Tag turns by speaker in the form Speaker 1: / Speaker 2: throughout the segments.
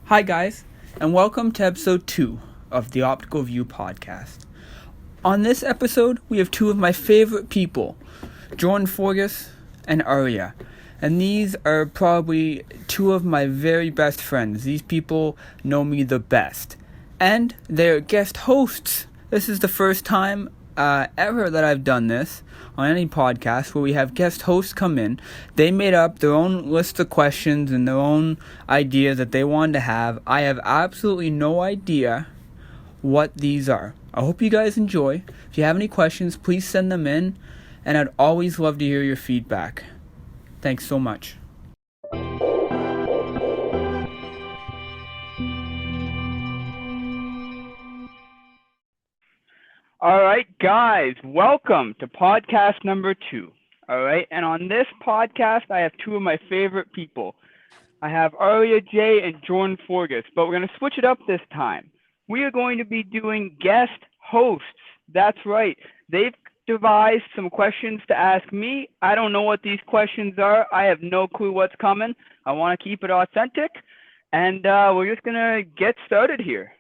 Speaker 1: Hi, guys, and welcome to episode 2 of the Optical View podcast. On this episode, we have two of my favorite people, Jordan Forgas and Arya. And these are probably two of my very best friends. These people know me the best. And they're guest hosts. This is the first time ever that I've done this on any podcast where we have guest hosts come in. They made up their own list of questions and their own ideas that they wanted to have. I have absolutely no idea what these are. I hope you guys enjoy. If you have any questions, please send them in, and I'd always love to hear your feedback. Thanks so much. All right, guys, welcome to podcast number 2. All right, and on this podcast, I have two of my favorite people. I have Arya J and Jordan Forgas, but we're going to switch it up this time. We are going to be doing guest hosts. That's right. They've devised some questions to ask me. I don't know what these questions are. I have no clue what's coming. I want to keep it authentic, and we're just going to get started here.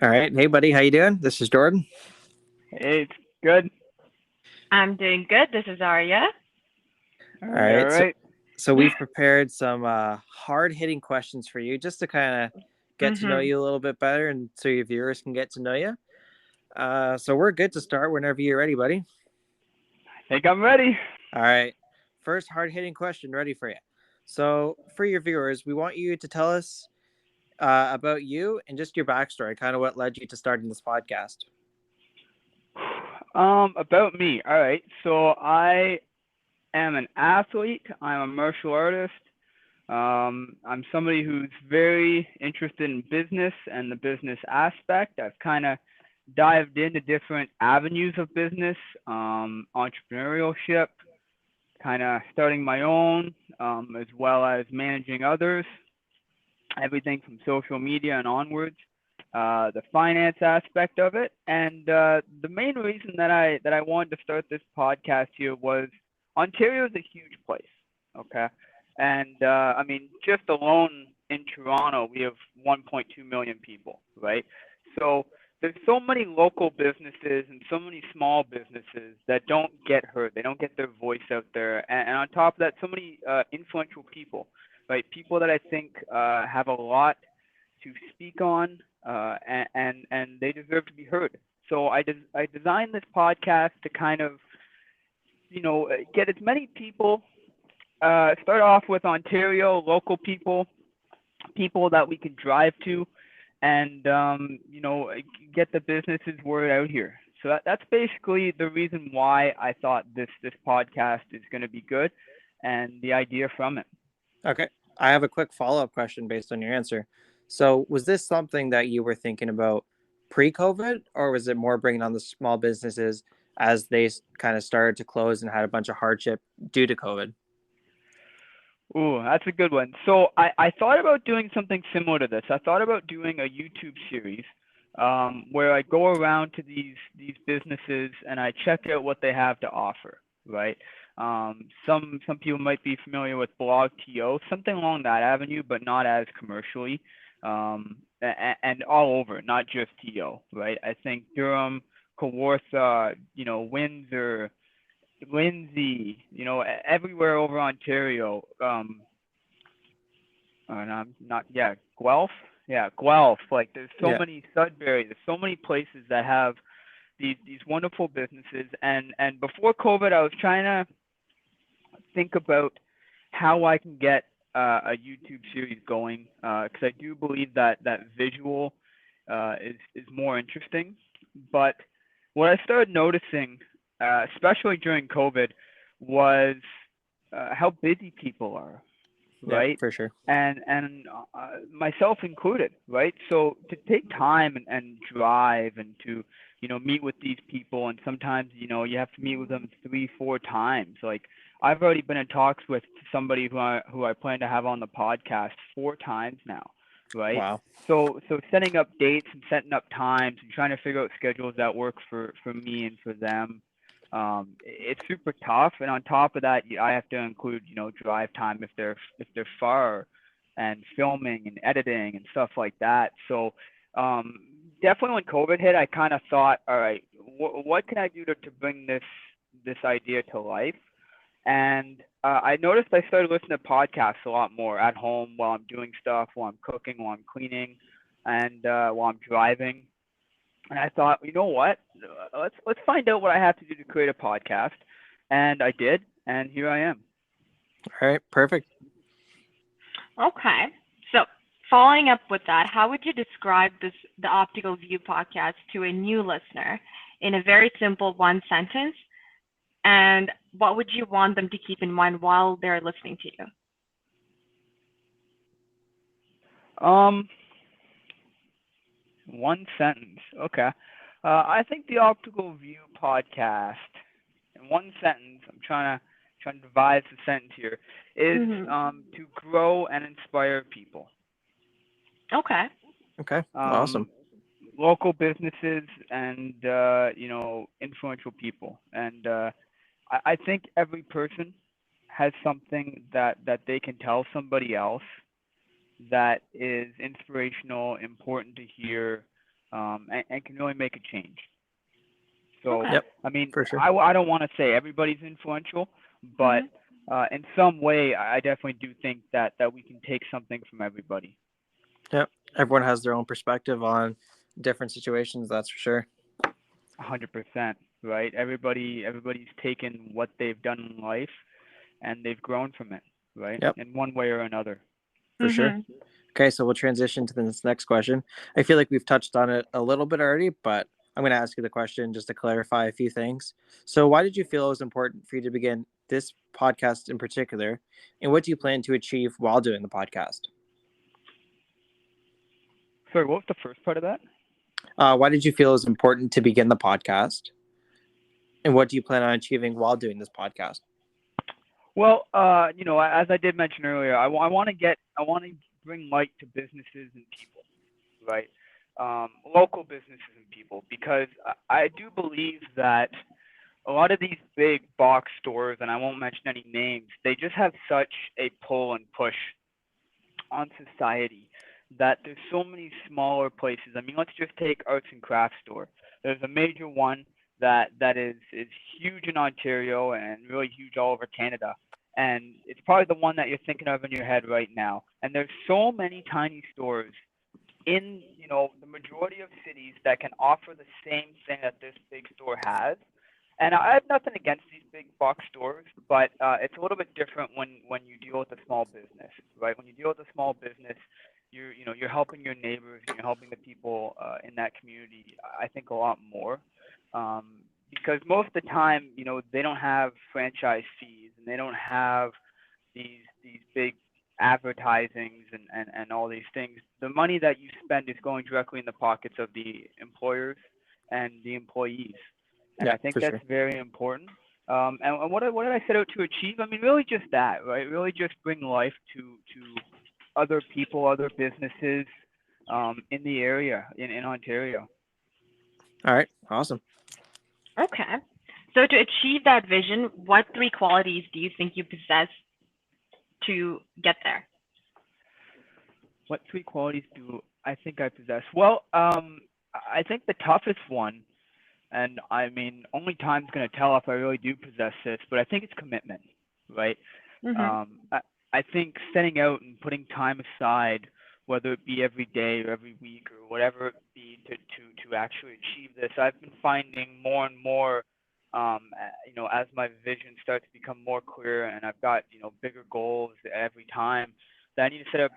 Speaker 2: All right. Hey, buddy. How you doing? This is Jordan.
Speaker 1: Hey, it's good.
Speaker 3: I'm doing good. This is Arya.
Speaker 2: All right.
Speaker 1: All right.
Speaker 2: So we've prepared some hard-hitting questions for you just to kind of get to know you a little bit better and so your viewers can get to know you. So we're good to start whenever you're ready, buddy.
Speaker 1: I think I'm ready.
Speaker 2: All right. First hard-hitting question ready for you. So for your viewers, we want you to tell us about you and just your backstory, kind of what led you to starting this podcast.
Speaker 1: About me. All right. So I am an athlete. I'm a martial artist. I'm somebody who's very interested in business and the business aspect. I've kind of dived into different avenues of business, entrepreneurship, kind of starting my own, as well as managing others, everything from social media and onwards. The finance aspect of it, and the main reason that I wanted to start this podcast here was Ontario is a huge place, okay, and I mean just alone in Toronto we have 1.2 million people, right? So there's so many local businesses and so many small businesses that don't get heard. They don't get their voice out there, and on top of that, so many influential people, right? People that I think have a lot to speak on, and they deserve to be heard. So I designed this podcast to kind of, get as many people. Start off with Ontario, local people, people that we can drive to, and get the businesses word out here. So that's basically the reason why I thought this podcast is going to be good, and the idea from it.
Speaker 2: Okay. I have a quick follow-up question based on your answer. So was this something that you were thinking about pre-COVID, or was it more bringing on the small businesses as they kind of started to close and had a bunch of hardship due to COVID?
Speaker 1: Ooh, that's a good one. So I thought about doing something similar to this. I thought about doing a YouTube series where I go around to these businesses and I check out what they have to offer, right? Some people might be familiar with Blog TO, something along that avenue, but not as commercially, and all over, not just TO, right? I think Durham, Kawartha, Windsor, Lindsay, everywhere over Ontario. And I'm not, yeah, Guelph, yeah, Guelph. Like, there's so many Sudbury. There's so many places that have these wonderful businesses. And before COVID, I was trying to think about how I can get a YouTube series going, because I do believe that visual is more interesting. But what I started noticing, especially during COVID, was how busy people are, right?
Speaker 2: Yeah, for sure.
Speaker 1: And myself included, right? So to take time and drive and to meet with these people, and sometimes you have to meet with them 3-4 times. Like, I've already been in talks with somebody who I plan to have on the podcast 4 times now, right?
Speaker 2: Wow.
Speaker 1: So setting up dates and setting up times and trying to figure out schedules that work for me and for them. It's super tough, and on top of that, I have to include drive time if they're far, and filming and editing and stuff like that. So um, definitely when COVID hit, I kind of thought, all right, what can I do to bring this idea to life? And I noticed I started listening to podcasts a lot more at home while I'm doing stuff, while I'm cooking, while I'm cleaning, and while I'm driving. And I thought, you know what? Let's find out what I have to do to create a podcast. And I did, and here I am.
Speaker 2: All right, perfect.
Speaker 3: Okay. So, following up with that, how would you describe the Optical View podcast to a new listener in a very simple one sentence? And what would you want them to keep in mind while they're listening to you?
Speaker 1: Um, One sentence. Okay. I think the Optical View podcast, in one sentence, I'm trying to devise the sentence here, is
Speaker 3: Mhm.
Speaker 1: to grow and inspire people.
Speaker 3: Okay.
Speaker 2: Okay, awesome.
Speaker 1: Um, Local businesses and influential people. And I think every person has something that they can tell somebody else that is inspirational, important to hear, and can really make a change. So,
Speaker 3: Okay.
Speaker 2: Yep,
Speaker 1: I mean,
Speaker 2: for sure.
Speaker 1: I don't want to say everybody's influential, but
Speaker 3: Mhm.
Speaker 1: in some way, I definitely do think that we can take something from everybody.
Speaker 2: Yep, everyone has their own perspective on different situations. That's for sure.
Speaker 1: 100%, right? Everybody's taken what they've done in life and they've grown from it, right?
Speaker 2: Yep,
Speaker 1: In one way or another.
Speaker 2: for sure.
Speaker 3: Mhm.
Speaker 2: Okay, so we'll transition to this next question. I feel like we've touched on it a little bit already, but I'm going to ask you the question just to clarify a few things. So, why did you feel it was important for you to begin this podcast in particular? And what do you plan to achieve while doing the podcast?
Speaker 1: Sorry, what was the first part of that?
Speaker 2: Why did you feel it was important to begin the podcast? And what do you plan on achieving while doing this podcast?
Speaker 1: Well, as I did mention earlier, I want to I want to bring light to businesses and people, right? Local businesses and people, because I do believe that a lot of these big box stores, and I won't mention any names, they just have such a pull and push on society that there's so many smaller places. I mean, let's just take arts and crafts store. There's a major one that is huge in Ontario and really huge all over Canada. And it's probably the one that you're thinking of in your head right now. And there's so many tiny stores in the majority of cities that can offer the same thing that this big store has. And I have nothing against these big box stores, but it's a little bit different when you deal with a small business, right? When you deal with a small business, you're helping your neighbors and you're helping the people in that community. I think a lot more, because most of the time, they don't have franchise fees and they don't have these big advertisings and all these things. The money that you spend is going directly in the pockets of the employers and the employees. And
Speaker 2: Yeah,
Speaker 1: I think
Speaker 2: for
Speaker 1: that's
Speaker 2: sure.
Speaker 1: very important. And what did I set out to achieve? I mean, really just that, right? Really just bring life to other people, other businesses in the area in Ontario.
Speaker 2: All right, awesome.
Speaker 3: Okay. So to achieve that vision, what three qualities do you think you possess to get there?
Speaker 1: What three qualities do I think I possess? Well, I think the toughest one, and I mean, only time's going to tell if I really do possess this, but I think it's commitment, right?
Speaker 3: Mhm.
Speaker 1: I think setting out and putting time aside, whether it be every day or every week or whatever it be, to actually achieve this. I've been finding more and more, as my vision starts to become more clear and I've got bigger goals every time, that I need to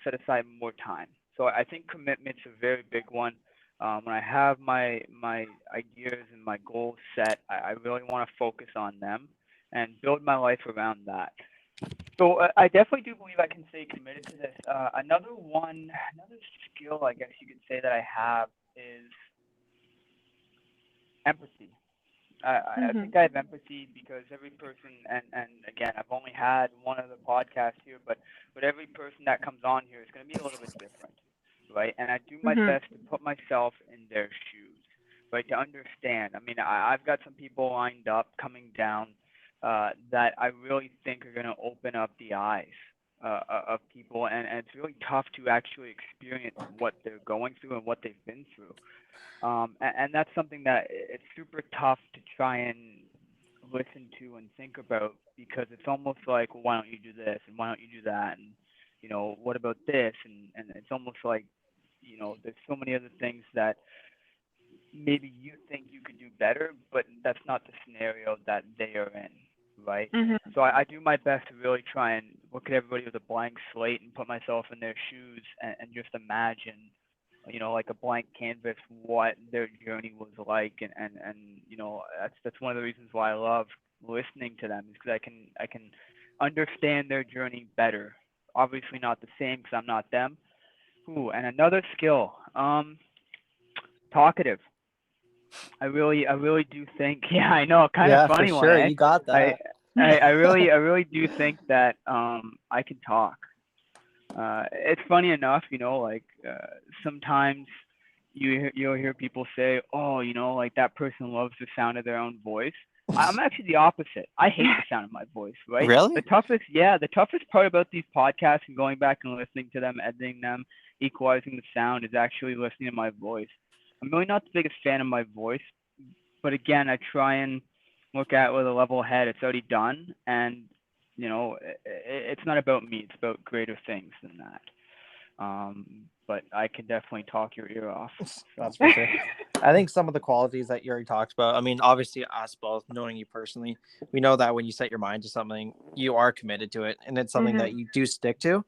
Speaker 1: set aside more time. So I think commitment's a very big one. When I have my ideas and my goals set, I really want to focus on them and build my life around that. So I definitely do believe I can stay committed to this. Another skill I guess you could say that I have is empathy. I
Speaker 3: Mhm.
Speaker 1: think I have empathy because every person, and again, I've only had one other podcast here, but every person that comes on here is going to be a little bit different, right? And I do my
Speaker 3: Mhm.
Speaker 1: best to put myself in their shoes, right? To understand. I mean, I've got some people lined up coming down that I really think are going to open up the eyes. of people, and it's really tough to actually experience what they're going through and what they've been through. And that's something that it's super tough to try and listen to and think about, because it's almost like, well, why don't you do this and why don't you do that, and what about this, and it's almost like there's so many other things that maybe you think you could do better, but that's not the scenario that they are in, right?
Speaker 3: Mhm.
Speaker 1: So I do my best to really try and look at everybody with a blank slate and put myself in their shoes, and just imagine, like a blank canvas, what their journey was like, and that's one of the reasons why I love listening to them, is because I can understand their journey better. Obviously not the same because I'm not them. Ooh, and another skill, talkative. I really do think. Yeah, I know, kind of
Speaker 2: Yeah, for
Speaker 1: funny one,
Speaker 2: sure.
Speaker 1: eh?
Speaker 2: You got
Speaker 1: I,
Speaker 2: that.
Speaker 1: I really do think that I can talk. It's funny enough, like sometimes you'll hear people say, "Oh, like that person loves the sound of their own voice." I'm actually the opposite. I hate the sound of my voice, right?
Speaker 2: Really?
Speaker 1: The toughest part about these podcasts and going back and listening to them, editing them, equalizing the sound, is actually listening to my voice. I'm really not the biggest fan of my voice, but again, I try and look at it with a level head. It's already done, and it's not about me. It's about greater things than that. But I can definitely talk your ear off. So
Speaker 2: That's for sure. I think some of the qualities that you already talked about, I mean, obviously, us both knowing you personally, we know that when you set your mind to something, you are committed to it, and it's something
Speaker 3: Mhm.
Speaker 2: that you do stick to.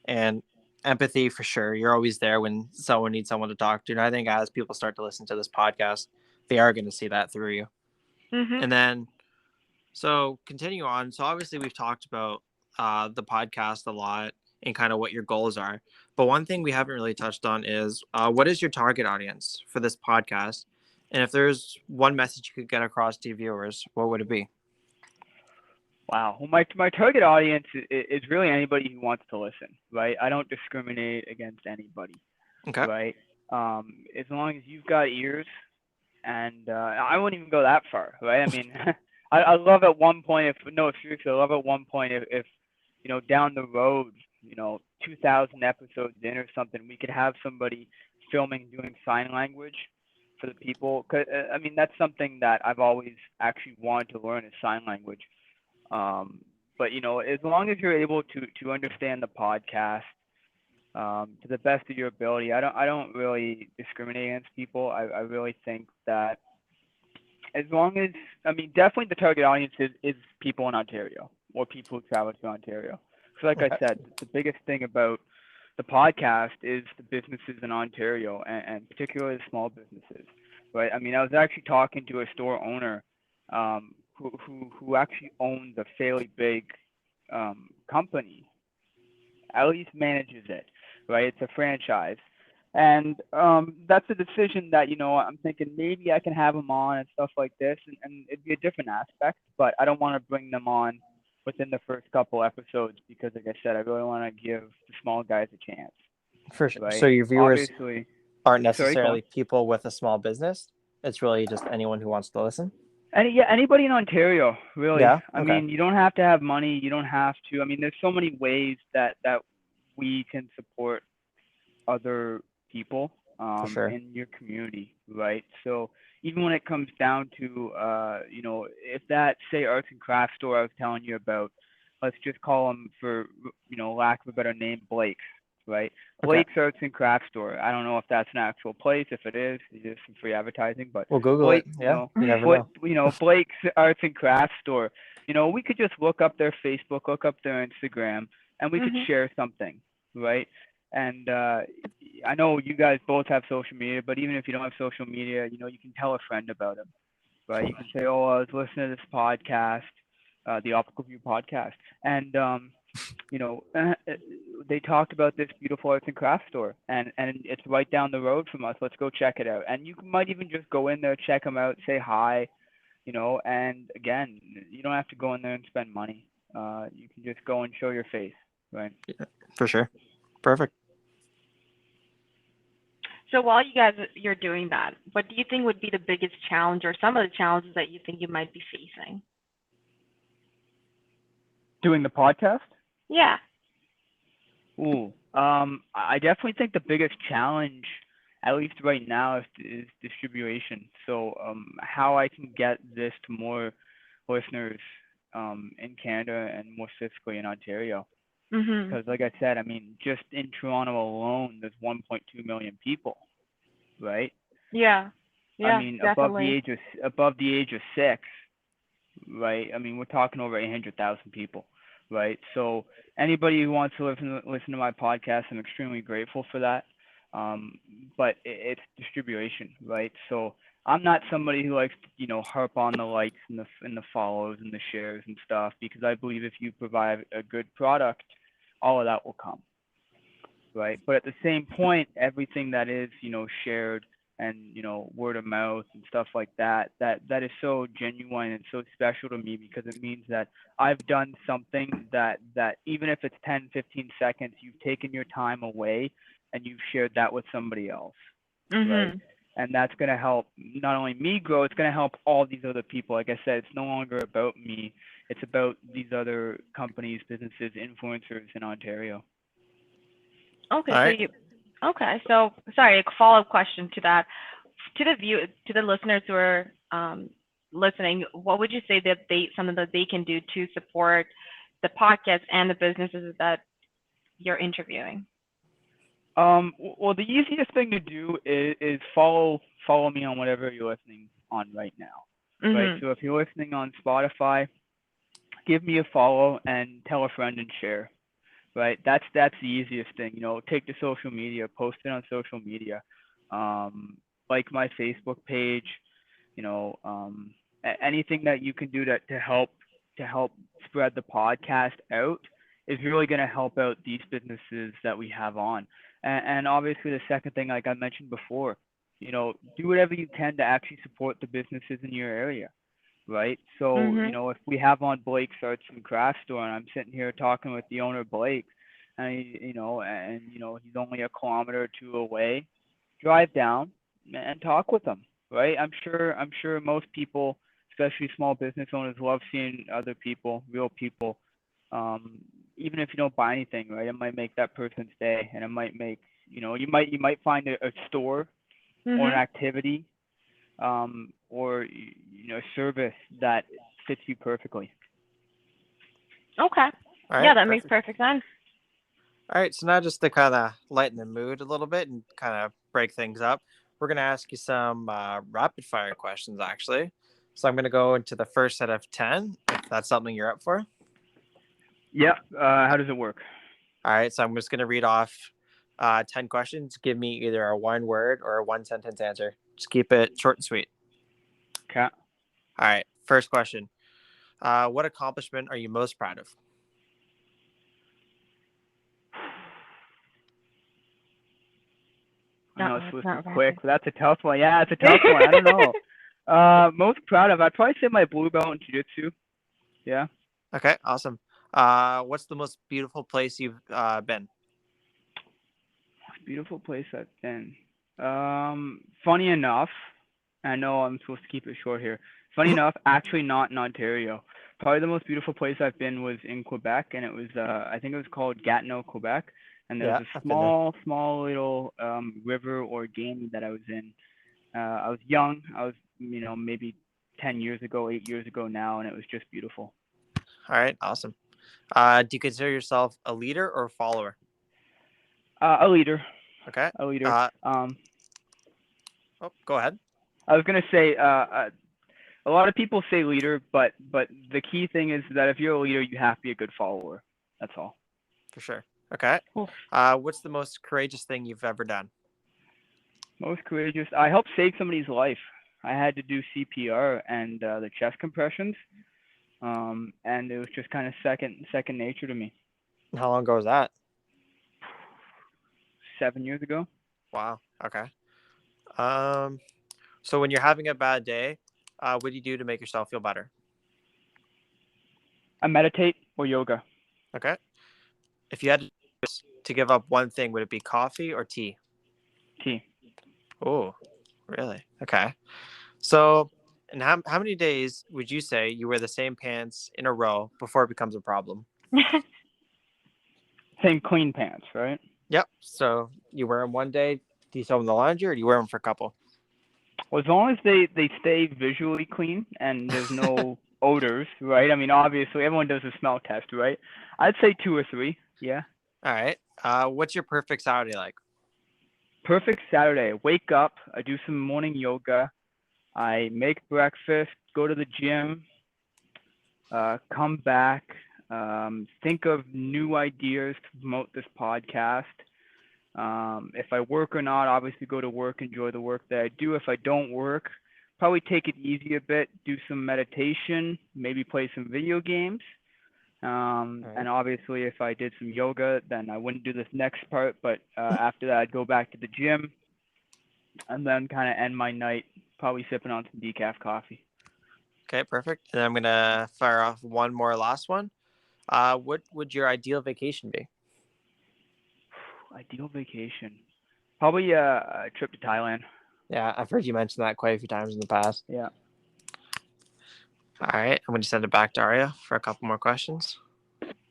Speaker 2: And empathy, for sure. You're always there when someone needs someone to talk to. And I think as people start to listen to this podcast, they are going to see that through you.
Speaker 3: Mhm.
Speaker 2: And then, so continue on. So obviously, we've talked about the podcast a lot and kind of what your goals are. But one thing we haven't really touched on is what is your target audience for this podcast? And if there's one message you could get across to your viewers, what would it be?
Speaker 1: wow. Well, my target audience is really anybody who wants to listen, right? I don't discriminate against anybody,
Speaker 2: Okay.
Speaker 1: right? As long as you've got ears, and I wouldn't even go that far, right? I mean, I love at one point, if no, seriously, I love at one point if down the road, 2,000 episodes in or something, we could have somebody filming doing sign language for the people. 'Cause, I mean, that's something that I've always actually wanted to learn, is sign language. But as long as you're able to understand the podcast to the best of your ability, I don't really discriminate against people. I really think that as long as, I mean, definitely the target audience is people in Ontario, or people who travel to Ontario. So like I
Speaker 2: Okay.
Speaker 1: said, the biggest thing about the podcast is the businesses in Ontario, and particularly the small businesses, right? I mean, I was actually talking to a store owner who actually owns a fairly big company, at least manages it, right? It's a franchise. And that's a decision that, I'm thinking maybe I can have them on and stuff like this, and it'd be a different aspect, but I don't want to bring them on within the first couple episodes, because, like I said, I really want to give the small guys a chance,
Speaker 2: For sure. So
Speaker 1: right?
Speaker 2: your viewers
Speaker 1: Obviously,
Speaker 2: aren't
Speaker 1: sorry, go on.
Speaker 2: necessarily people with a small business. It's really just anyone who wants to listen.
Speaker 1: Yeah, anybody in Ontario, really.
Speaker 2: Yeah.
Speaker 1: I
Speaker 2: Okay.
Speaker 1: mean, you don't have to have money. You don't have to. I mean, there's so many ways that we can support other people
Speaker 2: For sure.
Speaker 1: in your community, right? So even when it comes down to, if that, say, arts and crafts store I was telling you about, let's just call them, for lack of a better name, Blake's, right?
Speaker 2: Okay.
Speaker 1: Blake's Arts and Crafts Store. I don't know if that's an actual place. If it is, it's just some free advertising. But
Speaker 2: We'll Google it.
Speaker 1: Blake,
Speaker 2: Yeah. You never know.
Speaker 1: Blake's Arts and Crafts Store. We could just look up their Facebook, look up their Instagram, and we could
Speaker 3: Mhm.
Speaker 1: share something, right? And I know you guys both have social media, but even if you don't have social media, you can tell a friend about them, right? You can say, "Oh, I was listening to this podcast, the Optical View podcast, and you know, they talked about this beautiful arts and crafts store, and it's right down the road from us. Let's go check it out." And you might even just go in there, check them out, say hi, and again, you don't have to go in there and spend money. You can just go and show your face, right?
Speaker 2: Yeah, for sure. Perfect.
Speaker 3: So while you're doing that, what do you think would be the biggest challenge, or some of the challenges that you think you might be facing?
Speaker 1: Doing the podcast?
Speaker 3: Yeah.
Speaker 1: Ooh, I definitely think the biggest challenge, at least right now, is distribution. So, how I can get this to more listeners, in Canada and more specifically in Ontario.
Speaker 3: Mhm.
Speaker 1: Because, like I said, I mean, just in Toronto alone, there's 1.2 million people, right?
Speaker 3: Yeah.
Speaker 1: I
Speaker 3: Yeah,
Speaker 1: mean,
Speaker 3: definitely.
Speaker 1: above the age of 6, right? I mean, we're talking over 800,000 people, right? So anybody who wants to listen to my podcast, I'm extremely grateful for that. Um, but it's distribution, right? So I'm not somebody who likes to, harp on the likes and the follows and the shares and stuff, because I believe if you provide a good product, all of that will come, right? But at the same point, everything that is, shared and, word of mouth and stuff like that, that is so genuine and so special to me, because it means that I've done something that even if it's 10, 15 seconds, you've taken your time away and you've shared that with somebody else, right?
Speaker 3: Mhm.
Speaker 1: And that's going to help not only me grow, it's going to help all these other people. Like I said, it's no longer about me. It's about these other companies, businesses, influencers in Ontario.
Speaker 3: Okay,
Speaker 2: All
Speaker 3: so
Speaker 2: right.
Speaker 3: you okay, so sorry, a follow-up question to that. To the listeners who are listening, what would you say that something that they can do to support the podcast and the businesses that you're interviewing?
Speaker 1: Well, the easiest thing to do is follow me on whatever you're listening on right now, right?
Speaker 3: Mhm.
Speaker 1: So if you're listening on Spotify, give me a follow and tell a friend and share, right? That's the easiest thing. Take to social media, post it on social media, um, like my Facebook page, you know, anything that you can do to help spread the podcast out is really going to help out these businesses that we have on. And obviously, the second thing, like I mentioned before, do whatever you can to actually support the businesses in your area, right? So,
Speaker 3: Mhm.
Speaker 1: if we have on Blake's Arts and Craft Store, and I'm sitting here talking with the owner Blake, and he's only a kilometer or two away, drive down and talk with him, right? I'm sure most people, especially small business owners, love seeing other people, real people. Um, Even if you don't buy anything, right? It might make that person's day, and it might make you might find a store or an
Speaker 3: Mhm.
Speaker 1: activity, or service that fits you perfectly.
Speaker 3: Okay.
Speaker 2: All
Speaker 3: Yeah,
Speaker 2: right.
Speaker 3: that makes
Speaker 2: Perfect.
Speaker 3: perfect sense.
Speaker 2: All right. So now, just to kind of lighten the mood a little bit and kind of break things up, we're going to ask you some rapid fire questions, actually. So I'm going to go into the first set of 10, if that's something you're up for.
Speaker 1: Yep. How does it work?
Speaker 2: All right. So I'm just going to read off 10 questions. Give me either a one word or a one sentence answer. Just keep it short and sweet.
Speaker 1: Okay.
Speaker 2: All right. First question. What accomplishment are you most proud of?
Speaker 1: I know it's
Speaker 3: It's
Speaker 1: supposed to be
Speaker 3: not
Speaker 1: quick,
Speaker 3: rapid.
Speaker 1: but that's a tough one. Yeah, it's a tough one. I don't know. Most proud of, I'd probably say my blue belt in jiu-jitsu. Yeah.
Speaker 2: Okay. Awesome. What's the most beautiful place you've been?
Speaker 1: Beautiful place I've been. Funny enough, I know I'm supposed to keep it short here. Funny enough, actually not in Ontario. Probably the most beautiful place I've been was in Quebec, and it was I think it was called Gatineau, Quebec, and there was
Speaker 2: Yeah,
Speaker 1: a
Speaker 2: I've been there.
Speaker 1: small little river or gamey that I was in. I was young. I was maybe 10 years ago, 8 years ago now, and it was just beautiful.
Speaker 2: All right. Awesome. Do you consider yourself a leader or a follower?
Speaker 1: A leader,
Speaker 2: Okay.
Speaker 1: a leader.
Speaker 2: Uh, go ahead.
Speaker 1: I was gonna say a lot of people say leader, but the key thing is that if you're a leader, you have to be a good follower. That's all.
Speaker 2: For sure. Okay.
Speaker 3: Oof.
Speaker 2: What's the most courageous thing you've ever done?
Speaker 1: Most courageous. I helped save somebody's life. I had to do CPR and the chest compressions, and it was just kind of second nature to me.
Speaker 2: How long ago was that?
Speaker 1: 7 years ago.
Speaker 2: Wow. Okay. Um, so when you're having a bad day, what do you do to make yourself feel better?
Speaker 1: I meditate or yoga.
Speaker 2: Okay. If you had to give up one thing, would it be coffee or tea?
Speaker 1: Tea.
Speaker 2: Oh, really? Okay. So, and how many days would you say you wear the same pants in a row before it becomes a problem?
Speaker 1: Same clean pants, right?
Speaker 2: Yep. So you wear them one day, do you throw them in the laundry, or do you wear them for a couple?
Speaker 1: Well, as long as they stay visually clean and there's no odors, right? I mean, obviously everyone does a smell test, right? I'd say 2 or 3. Yeah.
Speaker 2: All right. What's your perfect Saturday like?
Speaker 1: Perfect Saturday. Wake up. I do some morning yoga. I make breakfast. Go to the gym. Come back. Think of new ideas to promote this podcast. If I work or not, obviously go to work, enjoy the work that I do. If I don't work, probably take it easy a bit, do some meditation, maybe play some video games.
Speaker 2: All right.
Speaker 1: And obviously, if I did some yoga, then I wouldn't do this next part. But after that, I'd go back to the gym and then kind of end my night, probably sipping on some decaf coffee.
Speaker 2: Okay, perfect. And I'm gonna fire off one more last one. What would your ideal vacation be?
Speaker 1: Ideal vacation. Probably a trip to Thailand.
Speaker 2: Yeah, I've heard you mention that quite a few times in the past.
Speaker 1: Yeah.
Speaker 2: All right, I'm going to send it back to Arya for a couple more questions.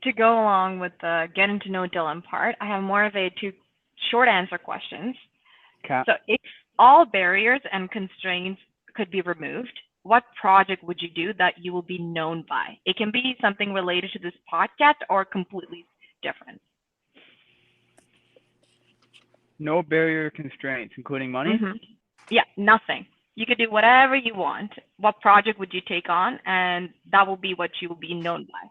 Speaker 3: To go along with the getting to know Dylan part, I have more of a 2 short answer questions.
Speaker 1: Okay.
Speaker 3: So if all barriers and constraints could be removed, what project would you do that you will be known by? It can be something related to this podcast or completely different.
Speaker 1: No barrier constraints, including money.
Speaker 3: Mm-hmm. Yeah, nothing. You could do whatever you want. What project would you take on? And that will be what you will be known by.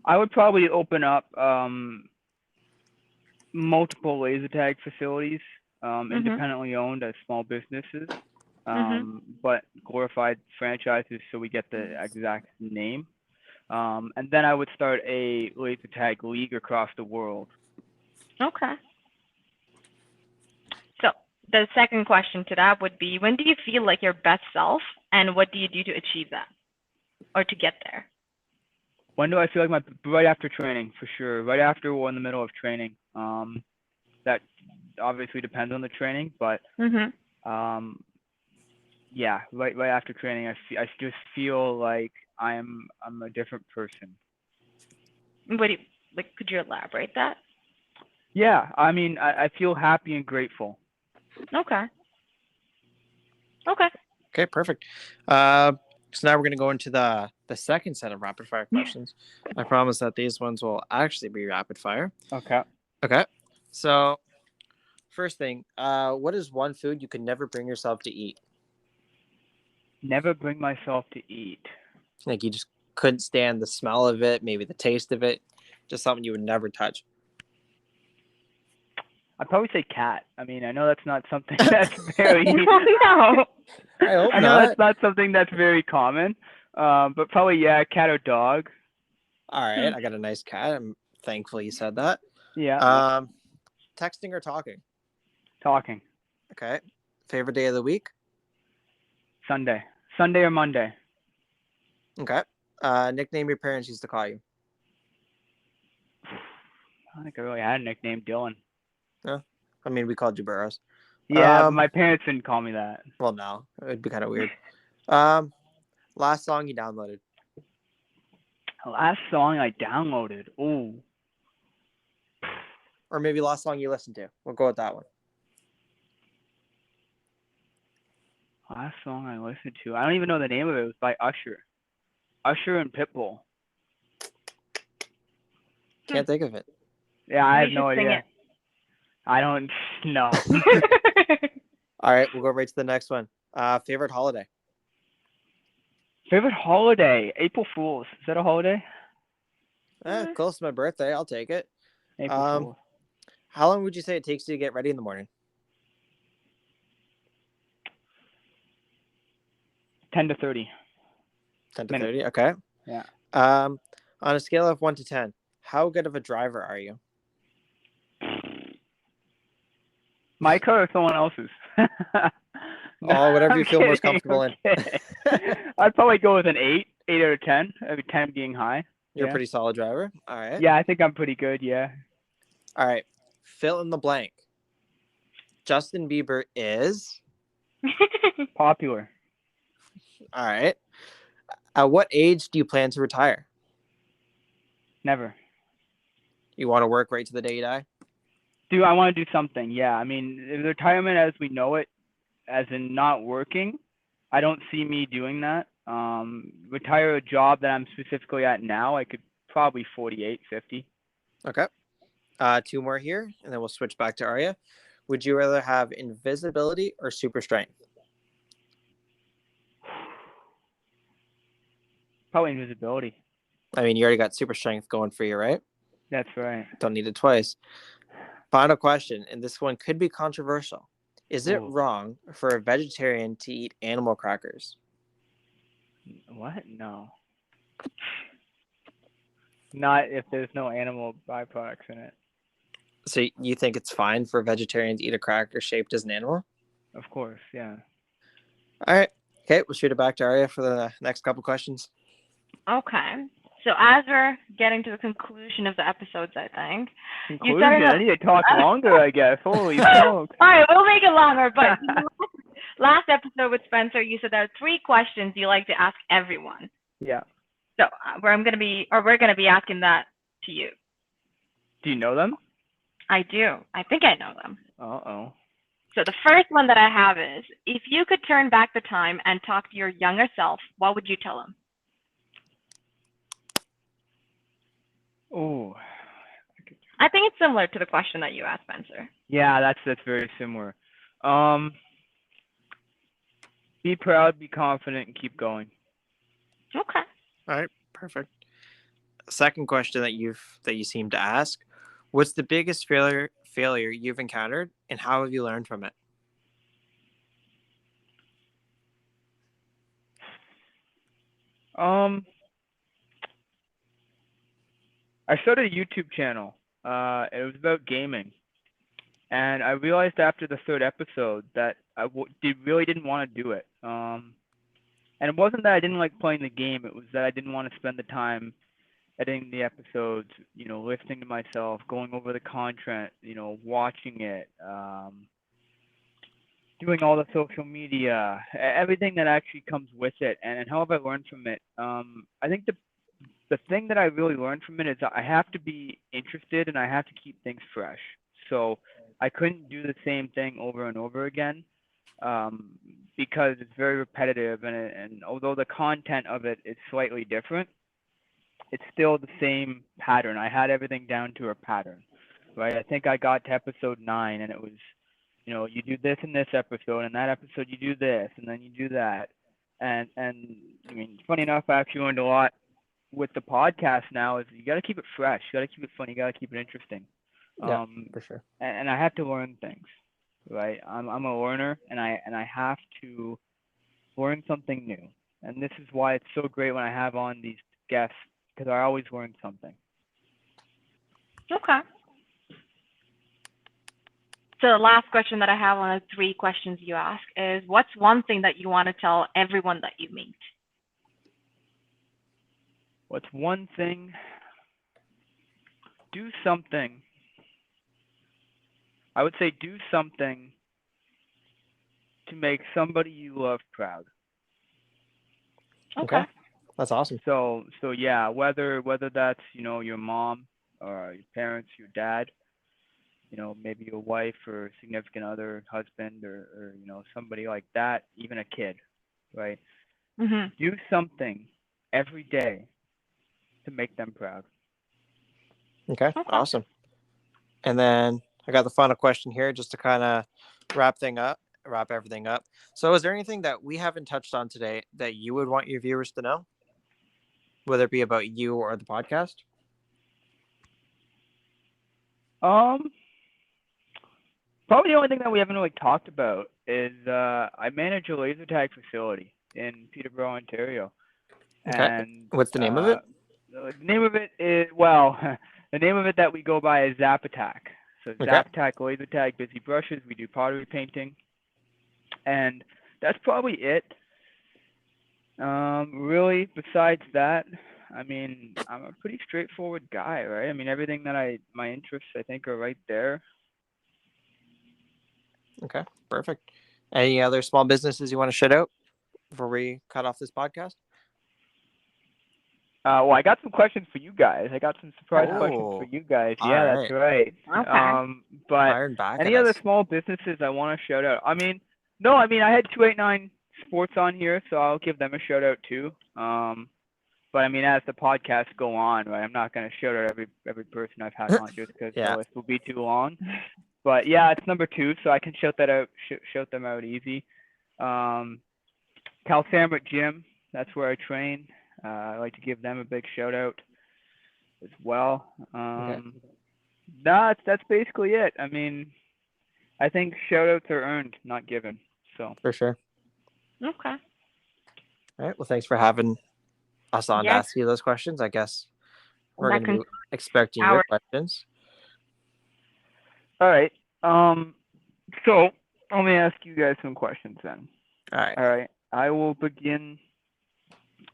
Speaker 1: I would probably open up multiple laser tag facilities, independently owned as small businesses, but glorified franchises so we get the exact name. And then I would start a laser tag league across the world.
Speaker 3: Okay. So the second question to that would be, when do you feel like your best self, and what do you do to achieve that or to get there?
Speaker 1: When do I feel like right after training, for sure. Right after or in the middle of training. That obviously depends on the training, but yeah, right after training, I just feel like I'm a different person.
Speaker 3: What do you, like? Could you elaborate that?
Speaker 1: Yeah, I mean, I feel happy and grateful.
Speaker 3: Okay. Okay.
Speaker 2: Okay, perfect. So now we're going to go into the second set of rapid fire questions. I promise that these ones will actually be rapid fire.
Speaker 1: Okay.
Speaker 2: Okay. So first thing, what is one food you could never bring yourself to eat?
Speaker 1: Never bring myself to eat.
Speaker 2: Like you just couldn't stand the smell of it, maybe the taste of it, just something you would never touch.
Speaker 1: I'd probably say cat. I mean, I know that's not something that's very.
Speaker 3: No.
Speaker 2: I
Speaker 1: know that's not something that's very common, but probably cat or dog.
Speaker 2: All right, I got a nice cat. I'm thankful you said that.
Speaker 1: Yeah.
Speaker 2: Texting or talking?
Speaker 1: Talking.
Speaker 2: Okay. Favorite day of the week?
Speaker 1: Sunday or Monday.
Speaker 2: Okay. Nickname your parents used to call you?
Speaker 1: I don't think I really had a nickname, Dylan.
Speaker 2: No, I mean we called you Burrows.
Speaker 1: Yeah, but my parents didn't call me that.
Speaker 2: Well, no, it would be kind of weird. Last song you downloaded?
Speaker 1: Last song I downloaded. Ooh.
Speaker 2: Or maybe last song you listened to. We'll go with that one.
Speaker 1: Last song I listened to. I don't even know the name of it. It was by Usher. Usher and Pitbull.
Speaker 2: Can't think of it.
Speaker 1: Yeah, I have no idea. I don't know.
Speaker 2: All right, we'll go right to the next one. Favorite holiday?
Speaker 1: Favorite holiday? April Fools. Is that a holiday?
Speaker 2: Close to my birthday. I'll take it.
Speaker 1: April Fools.
Speaker 2: How long would you say it takes you to get ready in the morning?
Speaker 1: 10 to 30.
Speaker 2: 10 to 30, okay.
Speaker 1: Yeah.
Speaker 2: On a scale of 1 to 10, how good of a driver are you?
Speaker 1: My car or someone else's?
Speaker 2: Whatever you feel most comfortable in.
Speaker 1: I'd probably go with an 8 out of 10. Every 10 being high.
Speaker 2: You're a pretty solid driver. All right.
Speaker 1: Yeah, I think I'm pretty good. Yeah.
Speaker 2: All right. Fill in the blank. Justin Bieber is
Speaker 1: popular.
Speaker 2: All right. At what age do you plan to retire?
Speaker 1: Never.
Speaker 2: You want to work right to the day you die?
Speaker 1: I want to do something. Yeah, I mean, retirement as we know it, as in not working, I don't see me doing that. Retire a job that I'm specifically at now, I could probably 48, 50.
Speaker 2: Okay. Two more here, and then we'll switch back to Arya. Would you rather have invisibility or super strength?
Speaker 1: Probably invisibility.
Speaker 2: I mean, you already got super strength going for you, right?
Speaker 1: That's right.
Speaker 2: Don't need it twice. Final question, and this one could be controversial. Is it
Speaker 1: Ooh.
Speaker 2: wrong for a vegetarian to eat animal crackers?
Speaker 1: What? No. Not if there's no animal byproducts in it.
Speaker 2: So you think it's fine for a vegetarian to eat a cracker shaped as an animal?
Speaker 1: Of course, yeah.
Speaker 2: All right. Okay, we'll shoot it back to Arya for the next couple questions.
Speaker 3: Okay. So as we're getting to the conclusion of the episodes, I think.
Speaker 1: Conclusion? I need to talk longer, I guess. Holy smokes.
Speaker 3: All right, we'll make it longer. But last episode with Spencer, you said there are 3 questions you like to ask everyone.
Speaker 1: Yeah.
Speaker 3: So we're gonna be asking that to you.
Speaker 1: Do you know them?
Speaker 3: I do. I think I know them.
Speaker 1: Uh-oh.
Speaker 3: So the first one that I have is, if you could turn back the time and talk to your younger self, what would you tell him?
Speaker 1: Oh.
Speaker 3: I think it's similar to the question that you asked, Spencer.
Speaker 1: Yeah, that's very similar. Be proud, be confident, and keep going.
Speaker 3: Okay.
Speaker 2: All right, perfect. Second question that you seem to ask: what's the biggest failure you've encountered, and how have you learned from it?
Speaker 1: I started a YouTube channel. It was about gaming, and I realized after the 3rd episode that I really didn't want to do it. And it wasn't that I didn't like playing the game; it was that I didn't want to spend the time editing the episodes, listening to myself, going over the content, watching it, doing all the social media, everything that actually comes with it, and how have I learned from it? I think the thing that I really learned from it is I have to be interested and I have to keep things fresh. So I couldn't do the same thing over and over again, because it's very repetitive, and although the content of it is slightly different, it's still the same pattern. I had everything down to a pattern, right? I think I got to episode 9, and it was, you do this in this episode, and that episode you do this, and then you do that, and I mean, funny enough, I actually learned a lot with the podcast now. Is you got to keep it fresh, you got to keep it fun, you got to keep it interesting.
Speaker 2: Yeah, for sure.
Speaker 1: And I have to learn things, right? I'm a learner, and I have to learn something new, and this is why it's so great when I have on these guests, because I always learn something.
Speaker 3: Okay. So the last question that I have on the 3 questions you ask is, what's one thing that you want to tell everyone that you meet?
Speaker 1: What's one thing? Do something. I would say do something to make somebody you love proud.
Speaker 2: Okay. That's awesome.
Speaker 1: So yeah, whether that's, your mom or your parents, your dad, maybe your wife or significant other, husband, or somebody like that, even a kid, right?
Speaker 3: Mm-hmm.
Speaker 1: Do something every day to make them proud.
Speaker 2: Okay, awesome. And then I got the final question here, just to kind of wrap everything up. So is there anything that we haven't touched on today that you would want your viewers to know, whether it be about you or the podcast?
Speaker 1: Probably the only thing that we haven't really talked about is I manage a laser tag facility in Peterborough, Ontario.
Speaker 2: Okay.
Speaker 1: And
Speaker 2: what's the name of it?
Speaker 1: The name of it is, well, the name of it that we go by is Zap Attack. So
Speaker 2: Okay.
Speaker 1: Zap Attack, laser tag, busy brushes. We do pottery painting, and that's probably it. Really, besides that, I mean, I'm a pretty straightforward guy, right? I mean, everything that my interests, I think, are right there.
Speaker 2: Okay, perfect. Any other small businesses you want to shout out before we cut off this podcast?
Speaker 1: Well, I got some questions for you guys. I got some surprise questions for
Speaker 2: Oh,
Speaker 1: you guys.
Speaker 2: all
Speaker 1: Yeah, that's
Speaker 2: right.
Speaker 1: right.
Speaker 3: Okay.
Speaker 1: But
Speaker 2: Firing back at
Speaker 1: any other
Speaker 2: us.
Speaker 1: small businesses I want to shout out? I mean, no, I mean I had 289 Sports on here, so I'll give them a shout out too. But I mean, as the podcasts go on, right, I'm not gonna shout out every person I've had on just because the
Speaker 2: Yeah.
Speaker 1: list will be too long. But yeah, it's number 2, so I can shout that out, shout them out easy. Um, Cal Sandbert Gym, that's where I train. I like to give them a big shout out as well.
Speaker 2: Okay.
Speaker 1: That's basically it. I mean, I think shout outs are earned, not given. So
Speaker 2: For sure.
Speaker 3: Okay.
Speaker 2: All right. Well, thanks for having us on to
Speaker 3: Yes.
Speaker 2: ask you those questions. I guess we're
Speaker 3: That
Speaker 2: going to be
Speaker 3: concludes
Speaker 2: expecting
Speaker 3: our.
Speaker 2: your questions.
Speaker 1: all right. So let me ask you guys some questions then.
Speaker 2: All right.
Speaker 1: All right. I will begin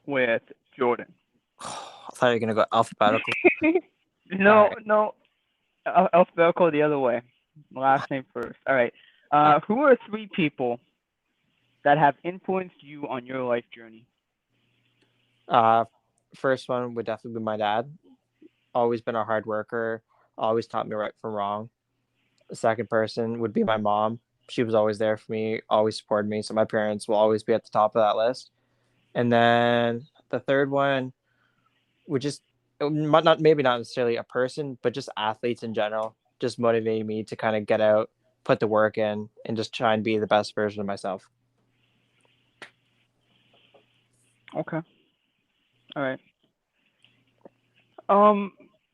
Speaker 1: with Jordan.
Speaker 2: I thought you were going to go alphabetical.
Speaker 1: No,
Speaker 2: right.
Speaker 1: no, alphabetical the other way. Last name first. All right. Who are 3 people that have influenced you on your life journey?
Speaker 2: First one would definitely be my dad. Always been a hard worker. Always taught me right from wrong. The second person would be my mom. She was always there for me, always supported me. So my parents will always be at the top of that list. And then the third one would just not maybe not necessarily a person, but just athletes in general, just motivating me to kind of get out, put the work in, and just try and be the best version of myself.
Speaker 1: Okay. All right. I'm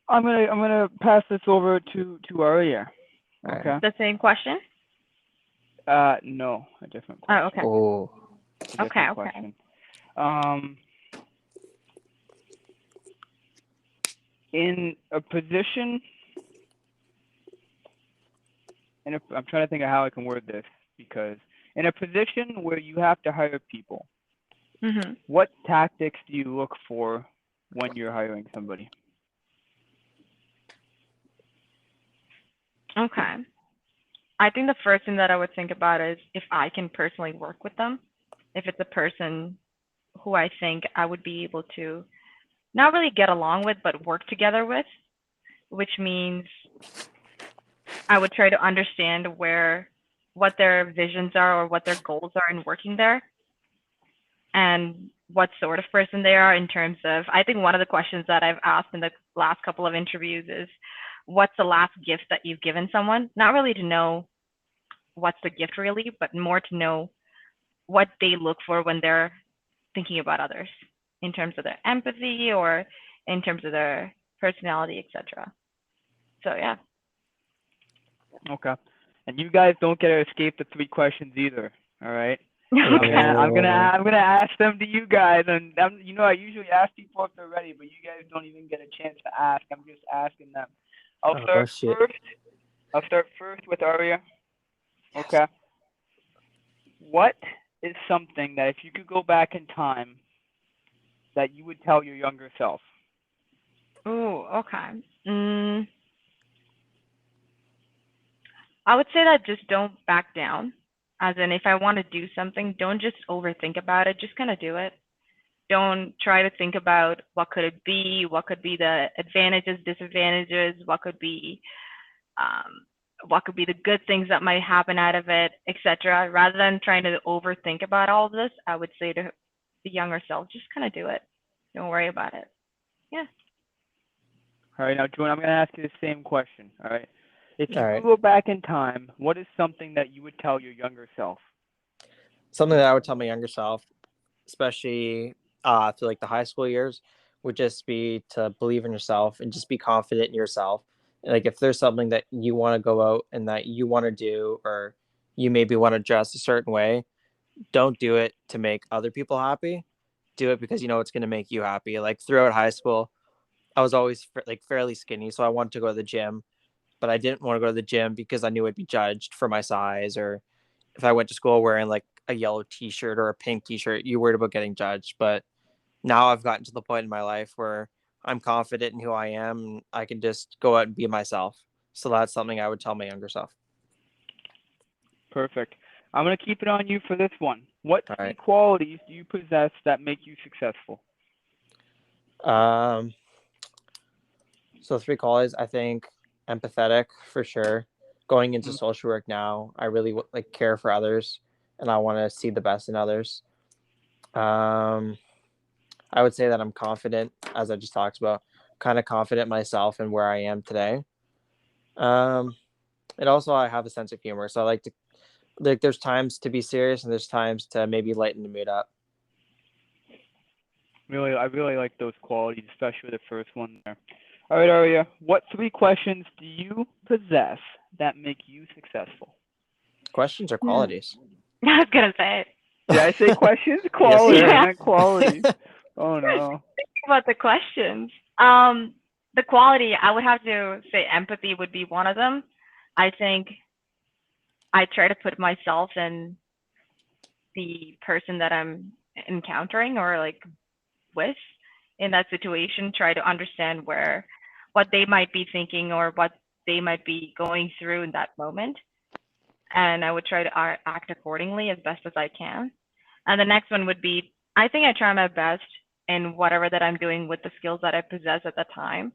Speaker 1: gonna pass this over to Aria.
Speaker 2: All
Speaker 1: Okay.
Speaker 3: The same question.
Speaker 1: No, a different
Speaker 3: Oh,
Speaker 1: question.
Speaker 3: okay.
Speaker 2: Oh,
Speaker 1: A
Speaker 3: Okay.
Speaker 1: different
Speaker 3: Okay.
Speaker 1: question. Um, in a position, I'm trying to think of how I can word this because in a position where you have to hire people,
Speaker 3: Mhm.
Speaker 1: what tactics do you look for when you're hiring somebody?
Speaker 3: Okay. I think the first thing that I would think about is if I can personally work with them. If it's a person who I think I would be able to not really get along with, but work together with, which means I would try to understand what their visions are or what their goals are in working there and what sort of person they are in terms of. I think one of the questions that I've asked in the last couple of interviews is what's the last gift that you've given someone? Not really to know what's the gift really, but more to know what they look for when they're thinking about others in terms of their empathy or in terms of their personality, etc. So yeah.
Speaker 1: Okay. And you guys don't get to escape the 3 questions either. All right. I'm
Speaker 3: Okay.
Speaker 1: gonna I'm gonna
Speaker 2: oh,
Speaker 1: I'm gonna ask them to you guys, and I usually ask people if they're ready, but you guys don't even get a chance to ask. I'm just asking them. I'll
Speaker 2: oh
Speaker 1: start
Speaker 2: shit.
Speaker 1: first. I'll start first with Aria. Okay. What is something that if you could go back in time that you would tell your younger self?
Speaker 3: Oh, okay. I would say that just don't back down. As in, if I want to do something, don't just overthink about it. Just kind of do it. Don't try to think about what could be the advantages, disadvantages, um, what could be the good things that might happen out of it, etc. Rather than trying to overthink about all of this, I would say to the younger self, just kind of do it. Don't worry about it. Yeah.
Speaker 1: All right, now, Jordan, I'm going to ask you the same question. All right. If
Speaker 2: All
Speaker 1: you
Speaker 2: right.
Speaker 1: could go back in time, what is something that you would tell your younger self?
Speaker 2: Something that I would tell my younger self, especially through like the high school years, would just be to believe in yourself and just be confident in yourself. And, like if there's something that you want to go out and that you want to do, or you maybe want to dress a certain way, don't do it to make other people happy. Do it because you know it's going to make you happy. Like throughout high school, I was always like fairly skinny, so I wanted to go to the gym, but I didn't want to go to the gym because I knew I'd be judged for my size, or if I went to school wearing like a yellow t-shirt or a pink t-shirt, you worried about getting judged. But now I've gotten to the point in my life where I'm confident in who I am and I can just go out and be myself. So that's something I would tell my younger self.
Speaker 1: Perfect. I'm going to keep it on you for this one. What
Speaker 2: All
Speaker 1: 3
Speaker 2: right.
Speaker 1: qualities do you possess that make you successful?
Speaker 2: Um, so three qualities, I think empathetic for sure. Going into
Speaker 1: Mm.
Speaker 2: social work now, I really like care for others and I want to see the best in others. Um, I would say that I'm confident, as I just talked about, kind of confident myself and where I am today. Um, and also I have a sense of humor, so I like to like. There's times to be serious, and there's times to maybe lighten the mood up.
Speaker 1: Really, I really like those qualities, especially the first one there. All right, Arya, what three questions do you possess that make you successful?
Speaker 2: Questions or
Speaker 3: Hmm.
Speaker 2: qualities?
Speaker 3: I was gonna say it.
Speaker 1: Did I say questions?
Speaker 2: Yes,
Speaker 1: Qualities. I
Speaker 2: sir.
Speaker 3: Yeah.
Speaker 1: meant qualities. Oh no.
Speaker 3: About the questions. The quality, I would have to say empathy would be one of them. I think I try to put myself in the person that I'm encountering or like with in that situation, try to understand where what they might be thinking or what they might be going through in that moment. And I would try to act accordingly as best as I can. And the next one would be I think I try my best in whatever that I'm doing with the skills that I possess at the time.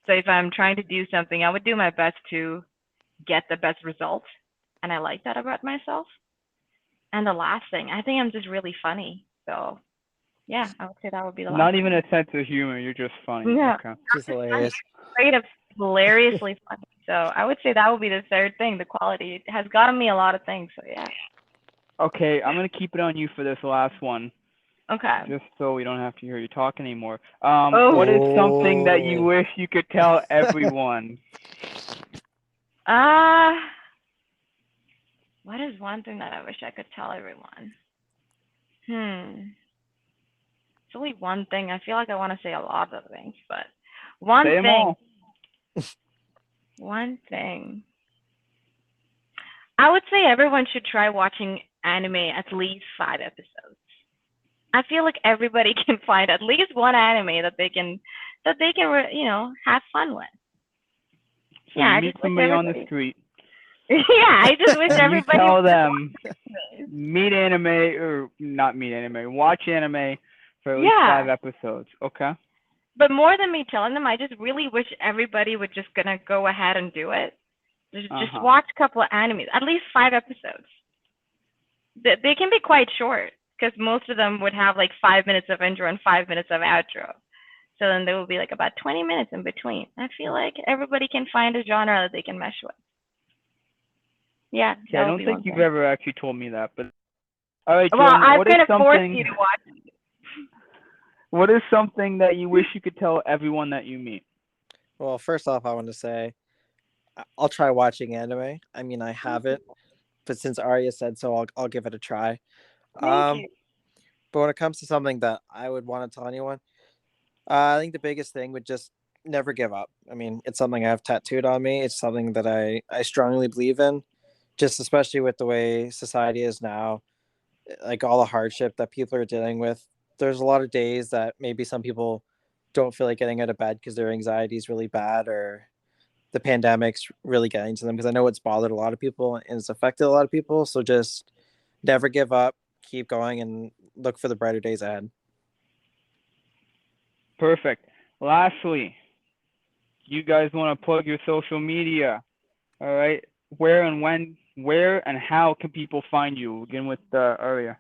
Speaker 3: So if I'm trying to do something, I would do my best to get the best result. And I like that about myself. And the last thing, I think I'm just really funny. So yeah, I would say that would be the
Speaker 1: Not
Speaker 3: last
Speaker 1: even
Speaker 3: one.
Speaker 1: a sense of humor. You're just funny.
Speaker 3: Yeah,
Speaker 1: Okay.
Speaker 2: Just
Speaker 3: just funny.
Speaker 2: hilarious.
Speaker 3: Straight up hilariously funny. So I would say that would be the third thing, the quality. It has gotten me a lot of things. So yeah.
Speaker 1: Okay, I'm gonna keep it on you for this last one,
Speaker 3: Okay.
Speaker 1: just so we don't have to hear you talk anymore.
Speaker 3: Oh.
Speaker 1: What is something that you
Speaker 2: Oh.
Speaker 1: wish you could tell everyone?
Speaker 3: Uh, what is one thing that I wish I could tell everyone? It's only one thing. I feel like I want to say a lot of things, but one
Speaker 1: Say them
Speaker 3: thing,
Speaker 1: all.
Speaker 3: one thing. I would say everyone should try watching anime at least 5 episodes. I feel like everybody can find at least one anime that they can have fun with.
Speaker 1: So
Speaker 3: Yeah,
Speaker 1: you
Speaker 3: I
Speaker 1: meet
Speaker 3: just wish
Speaker 1: somebody on the
Speaker 3: everybody.
Speaker 1: street
Speaker 3: Yeah, I just wish
Speaker 1: and you
Speaker 3: everybody
Speaker 1: tell
Speaker 3: would just
Speaker 1: them
Speaker 3: watch anime.
Speaker 1: meet anime or not meet anime, watch anime for at least
Speaker 3: Yeah,
Speaker 1: 5 episodes. Okay.
Speaker 3: but more than me telling them, I just really wish everybody would just gonna go ahead and do it.
Speaker 1: Uh
Speaker 3: Just
Speaker 1: huh.
Speaker 3: watch a couple of animes, at least 5 episodes. They can be quite short because most of them would have like 5 minutes of intro and 5 minutes of outro. So then there will be like about 20 minutes in between. I feel like everybody can find a genre that they can mesh with. Yeah,
Speaker 1: Okay,
Speaker 3: that
Speaker 1: I
Speaker 3: would
Speaker 1: don't
Speaker 3: be
Speaker 1: think
Speaker 3: one
Speaker 1: you've
Speaker 3: thing.
Speaker 1: ever actually told me that, but all right,
Speaker 3: Well,
Speaker 1: Jordan,
Speaker 3: I'm gonna force you to watch.
Speaker 1: what is something that you wish you could tell everyone that you meet?
Speaker 2: Well, first off, I want to say I'll try watching anime. I mean, I haven't, but since Arya said so, I'll give it a try.
Speaker 3: Thank
Speaker 2: Um,
Speaker 3: you.
Speaker 2: but when it comes to something that I would want to tell anyone, I think the biggest thing would just never give up. I mean, it's something I have tattooed on me. It's something that I strongly believe in, just especially with the way society is now, like all the hardship that people are dealing with. There's a lot of days that maybe some people don't feel like getting out of bed because their anxiety is really bad or the pandemic's really getting to them because I know it's bothered a lot of people and it's affected a lot of people. So just never give up, keep going, and look for the brighter days ahead.
Speaker 1: Perfect. Lastly, you guys want to plug your social media? All right. Where and how can people find you? We'll begin with Arya.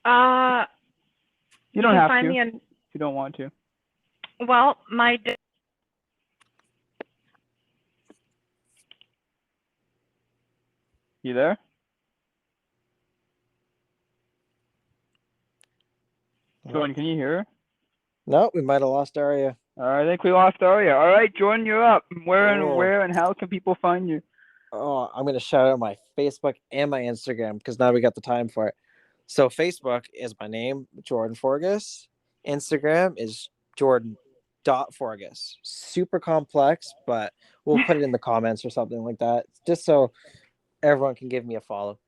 Speaker 3: Uh,
Speaker 1: You
Speaker 3: you
Speaker 1: don't
Speaker 3: can
Speaker 1: have
Speaker 3: find
Speaker 1: to if
Speaker 3: me on.
Speaker 1: you don't want to.
Speaker 3: Well,
Speaker 1: You there?
Speaker 2: Oh,
Speaker 1: Jordan, can you hear her?
Speaker 2: no, we might have lost Arya.
Speaker 1: I think we lost Arya. All right, Jordan, you're up.
Speaker 2: Oh,
Speaker 1: Where and how can people find you?
Speaker 2: I'm gonna shout out my Facebook and my Instagram because now we got the time for it. So Facebook is my name, Jordan Forgus. Instagram is Jordan.Forgus. Super complex, but we'll put it in the comments or something like that, just so everyone can give me a follow.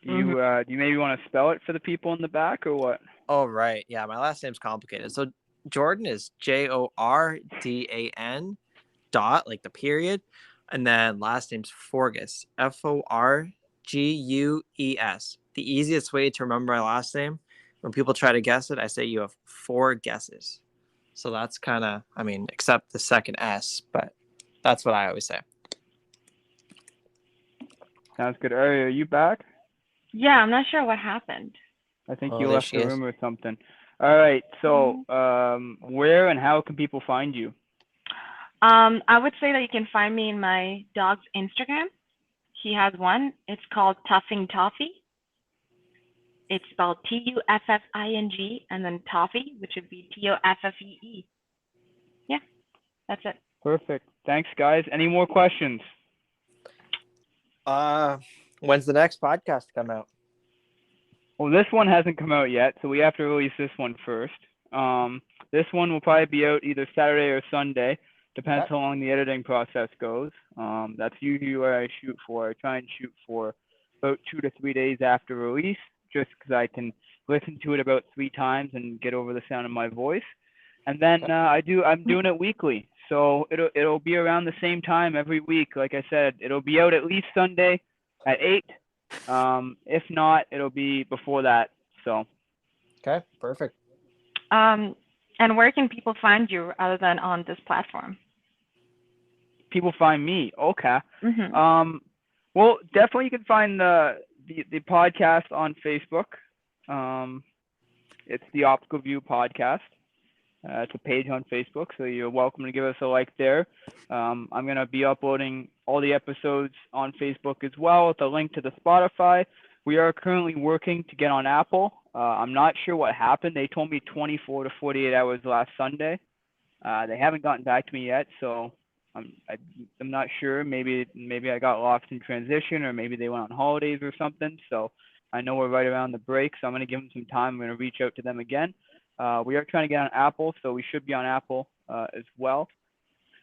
Speaker 3: Mhm.
Speaker 1: Do you maybe want to spell it for the people in the back or what?
Speaker 2: Oh right, yeah, my last name's complicated. So Jordan is Jordan dot like the period, and then last name's Forgus, Forgues. The easiest way to remember my last name when people try to guess it, I say you have 4 guesses. So that's kind of, I mean, except the second S, but that's what I always say.
Speaker 1: Sounds good. Ari, are you back?
Speaker 3: Yeah, I'm not sure what happened.
Speaker 1: I think
Speaker 2: Oh,
Speaker 1: you
Speaker 2: there
Speaker 1: left
Speaker 2: she
Speaker 1: the
Speaker 2: is.
Speaker 1: room or something. All right. So, where and how can people find you?
Speaker 3: I would say that you can find me in my dog's Instagram. He has one. It's called Tuffing Toffee. It's spelled Tuffing and then Toffee, which would be Toffee. Yeah, that's it.
Speaker 1: Perfect. Thanks, guys. Any more questions?
Speaker 2: When's the next podcast come out?
Speaker 1: Well, this one hasn't come out yet, so we have to release this one first. This one will probably be out either Saturday or Sunday. Depends
Speaker 2: Okay.
Speaker 1: how long the editing process goes. That's usually what I shoot for. I try and shoot for about 2 to 3 days after release, just because I can listen to it about 3 times and get over the sound of my voice. And then I'm doing it weekly, so it'll be around the same time every week. Like I said, it'll be out at least Sunday at 8. If not, it'll be before that. So.
Speaker 2: Okay, perfect.
Speaker 3: And where can people find you other than on this platform?
Speaker 1: People find me. Okay.
Speaker 3: Mm-hmm.
Speaker 1: Well, definitely you can find the podcast on Facebook. It's the Optical View Podcast. It's a page on Facebook, so you're welcome to give us a like there. I'm going to be uploading all the episodes on Facebook as well with a link to the Spotify. We are currently working to get on Apple. I'm not sure what happened. They told me 24 to 48 hours last Sunday. They haven't gotten back to me yet, so I'm not sure. Maybe I got lost in transition, or maybe they went on holidays or something. So I know we're right around the break, so I'm going to give them some time. I'm going to reach out to them again. We are trying to get on Apple, so we should be on Apple as well.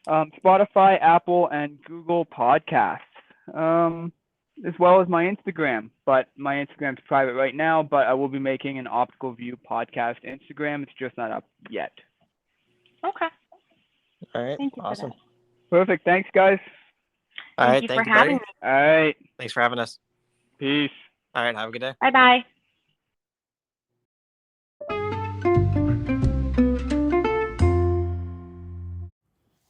Speaker 1: Spotify, Apple, and Google Podcasts, as well as my Instagram. But my Instagram's private right now, but I will be making an Optical View Podcast Instagram. It's just not up yet.
Speaker 3: Okay.
Speaker 2: All right.
Speaker 3: Thank you
Speaker 2: Awesome.
Speaker 3: for that.
Speaker 1: Perfect. Thanks, guys.
Speaker 2: All right.
Speaker 3: Thank you
Speaker 2: Thank
Speaker 3: for
Speaker 2: you,
Speaker 3: having
Speaker 2: buddy.
Speaker 3: me.
Speaker 1: All right.
Speaker 2: Thanks for having us.
Speaker 1: Peace.
Speaker 2: All right. Have a good day.
Speaker 3: Bye-bye.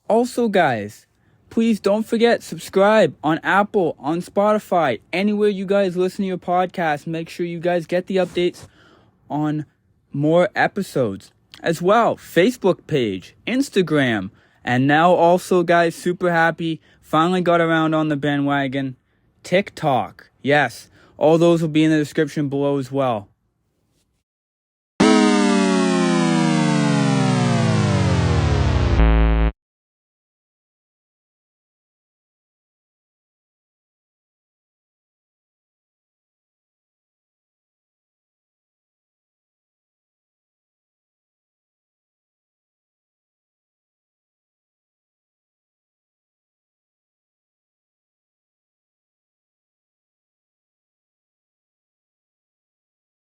Speaker 4: Also, guys, please don't forget, subscribe on Apple, on Spotify, anywhere you guys listen to your podcast. Make sure you guys get the updates on more episodes. As well, Facebook page, Instagram, and now also, guys, super happy, finally got around on the bandwagon, TikTok. Yes, all those will be in the description below as well.